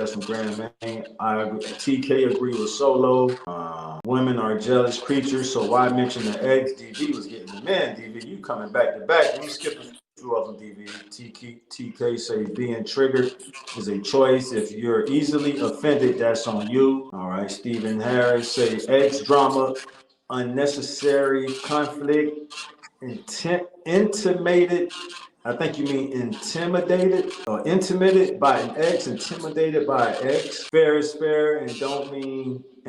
That's from Grand Main. I agree. TK agree with Solo. Women are jealous creatures, so why mention the eggs? DV was getting the men. DV, you coming back to back. Let me skip a few of them, DV. TK say being triggered is a choice. If you're easily offended, that's on you. All right. Stephen Harris say eggs drama, unnecessary conflict, intimated. I think you mean intimidated or intimidated by an ex, intimidated by an ex. Fair is fair, and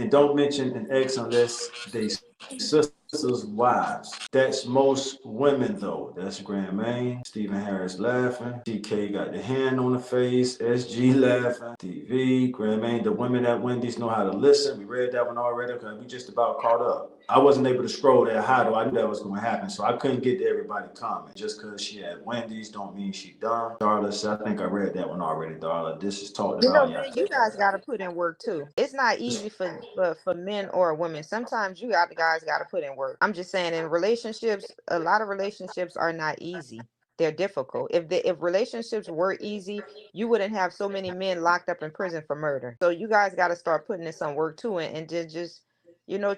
don't mention an ex unless they sisters' wives. That's most women though. That's Grand Main. Stephen Harris laughing. TK got the hand on the face. SG laughing. TV. Grand Main. The women at Wendy's know how to listen. We read that one already because we just about caught up. I wasn't able to scroll that high though. I knew that was going to happen, so I couldn't get to everybody comment. Just because she had Wendy's don't mean she done. Darla said, I think I read that one already, Darla. This is talked You know, about man, yesterday. you guys got to put in work too. It's not easy for men or women. Sometimes you got the guys got to put in work. I'm just saying, in relationships, a lot of relationships are not easy. They're difficult. If relationships were easy, you wouldn't have so many men locked up in prison for murder. So you guys got to start putting in some work too, and just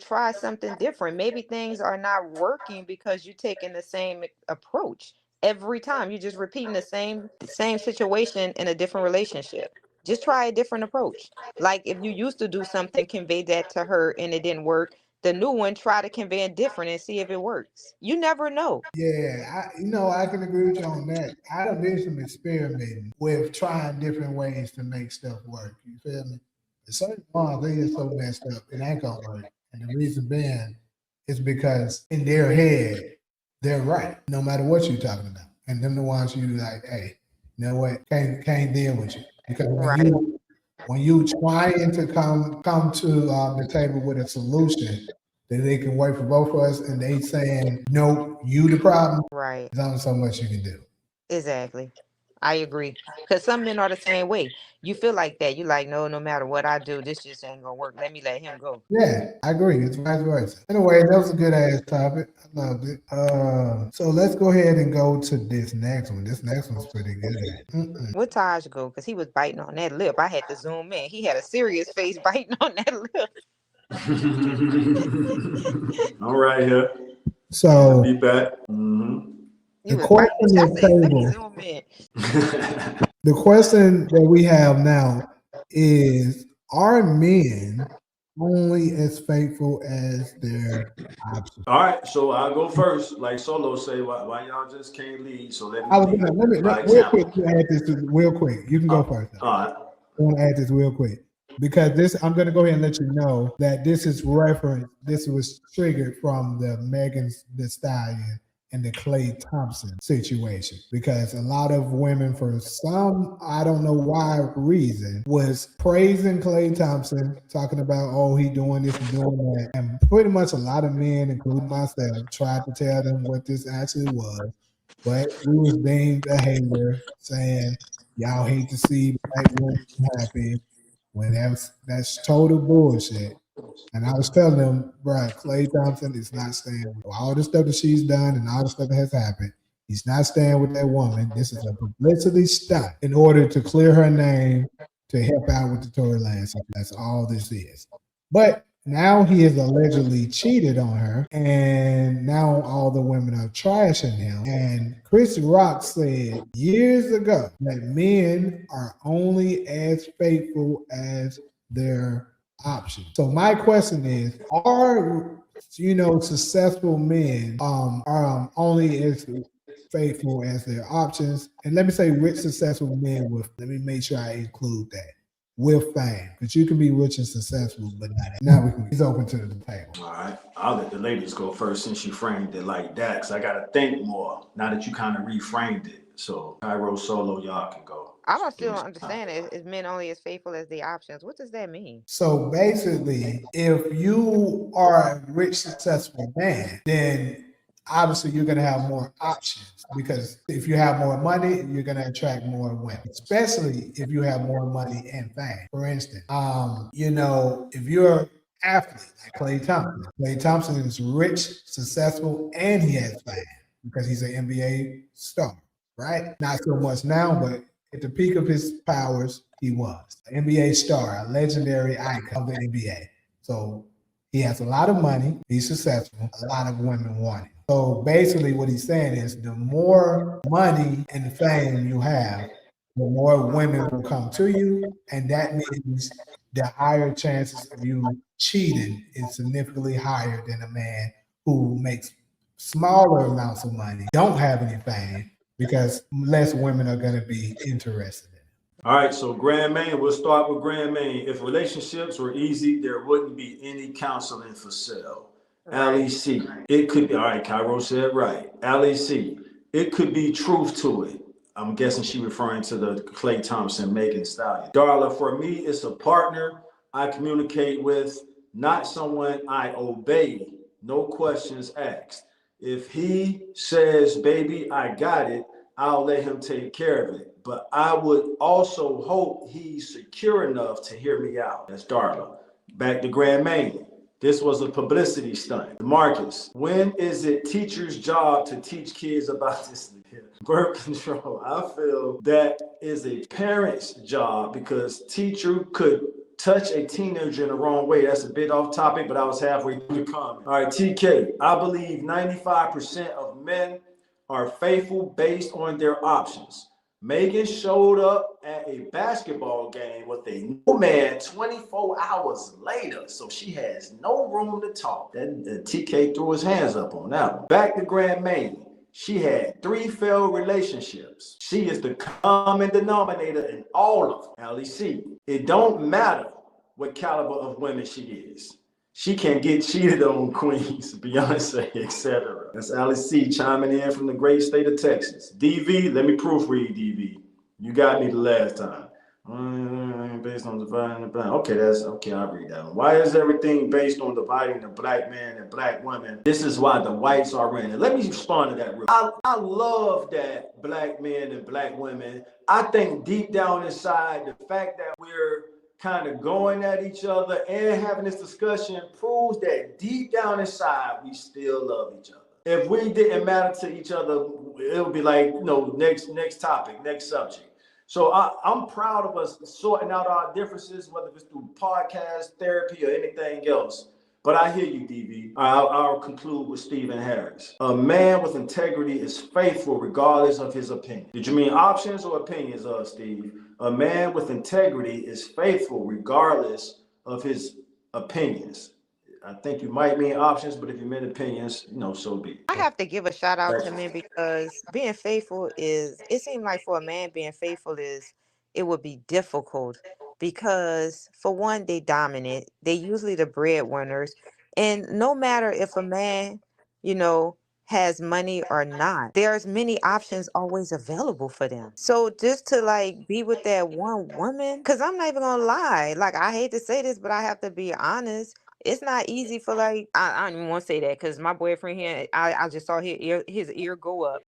try something different. Maybe things are not working because you're taking the same approach every time. You're just repeating the same situation in a different relationship. Just try a different approach. Like if you used to do something, convey that to her and it didn't work. The new one, try to convey it different and see if it works. You never know. Yeah, I can agree with you on that. I have did some experimenting with trying different ways to make stuff work. You feel me? The certain ones they get so messed up, it ain't gonna work. And the reason being is because in their head, they're right, no matter what you're talking about. And them the ones you like, hey, you know what, can't deal with you. Because Right. when you trying to come to the table with a solution that they can work for both of us, and they saying no, you the problem. Right. There's only so much you can do. Exactly. I agree. Because some men are the same way. You feel like that. You like, no, no matter what I do, this just ain't gonna work. Let me let him go. Yeah, I agree. It's vice versa. Anyway, that was a good ass topic. I loved it. So let's go ahead and go to this next one. This next one's pretty good. Mm-mm. What Taj go? Because he was biting on that lip. I had to zoom in. He had a serious face biting on that lip. All right here. So Be back. Mm-hmm. He the was biting. question I is said, let me table. zoom in. The question that we have now is: are men only as faithful as their options? All right, so I'll go first. Like Solo say, why y'all just can't lead? So let me I was lead gonna by real quick. example. You add this real quick. You can go first. All right. I want to add this real quick because this. I'm going to go ahead and let you know that this is reference. This was triggered from the Megan Thee Stallion and the Clay Thompson situation because a lot of women, for some I don't know why reason, was praising Clay Thompson, talking about he doing this and doing that, and pretty much a lot of men, including myself, tried to tell them what this actually was, but we was deemed a hater, saying y'all hate to see black women happy when that's total bullshit. And I was telling them, bro, Clay Thompson is not staying with all the stuff that she's done and all the stuff that has happened. He's not staying with that woman. This is a publicity stunt in order to clear her name to help out with the Tory Lanez. That's all this is. But now he has allegedly cheated on her, and now all the women are trashing him. And Chris Rock said years ago that men are only as faithful as their options. So my question is: are successful men are only as faithful as their options? And let me say rich successful men with. Let me make sure I include that with fame, because you can be rich and successful, but not. Now he's open to the table. All right. I'll let the ladies go first since you framed it like that, because I got to think more now that you kind of reframed it. So Cairo, Solo, y'all can go. I don't still don't understand it. Is men only as faithful as the options? What does that mean? So basically, if you are a rich, successful man, then obviously you're going to have more options, because if you have more money, you're going to attract more women, especially if you have more money and fame. For instance, if you're an athlete like Clay Thompson is rich, successful, and he has fame because he's an NBA star, right? Not so much now, but at the peak of his powers, he was. An NBA star, a legendary icon of the NBA. So he has a lot of money, he's successful, a lot of women want him. So basically what he's saying is the more money and fame you have, the more women will come to you, and that means the higher chances of you cheating is significantly higher than a man who makes smaller amounts of money, don't have any fame, because less women are going to be interested in it. All right, so Grand Main, we'll start with Grand Main. If relationships were easy, there wouldn't be any counseling for sale. Right. LEC, it could be, all right, Cairo said right. LEC, it could be truth to it. I'm guessing she referring to the Klay Thompson, Megan Stallion. Darla, for me, it's a partner I communicate with, not someone I obey, no questions asked. If he says, baby, I got it, I'll let him take care of it. But I would also hope he's secure enough to hear me out. That's Darla. Back to Grand Main. This was a publicity stunt. Marcus, when is it teachers' job to teach kids about this birth control? I feel that is a parent's job because teacher could touch a teenager in the wrong way. That's a bit off topic, but I was halfway through the comment. All right, TK, I believe 95% of men are faithful based on their options. Megan showed up at a basketball game with a new man 24 hours later, so she has no room to talk. Then TK threw his hands up on that one. Back to Grand Main. She had 3 failed relationships. She is the common denominator in all of them. LEC. It don't matter what caliber of women she is. She can get cheated on, Queens, Beyonce, etc. That's Alice C chiming in from the great state of Texas. DV, let me proofread, DV. You got me the last time. Based on dividing the black. Okay, that's okay. I'll read that one. Why is everything based on dividing the black man and black women? This is why the whites are in it. Let me respond to that real. I love that black men and black women. I think deep down inside, the fact that we're kind of going at each other and having this discussion proves that deep down inside we still love each other. If we didn't matter to each other, it would be like, next topic, next subject. So I'm proud of us sorting out our differences, whether it's through podcast, therapy, or anything else. But I hear you, DV. I'll conclude with Stephen Harris. A man with integrity is faithful regardless of his opinion. Did you mean options or opinions, Steve? A man with integrity is faithful regardless of his opinions. I think you might mean options, but if you meant opinions, so be it. I have to give a shout out to men because being faithful it seems like for a man being faithful it would be difficult because for one, they dominant. They usually the breadwinners. And no matter if a man, you know, has money or not, there's many options always available for them. So just to like be with that one woman, because I'm not even gonna lie, like I hate to say this, but I have to be honest. It's not easy for like I don't even want to say that because my boyfriend here, I just saw his ear go up.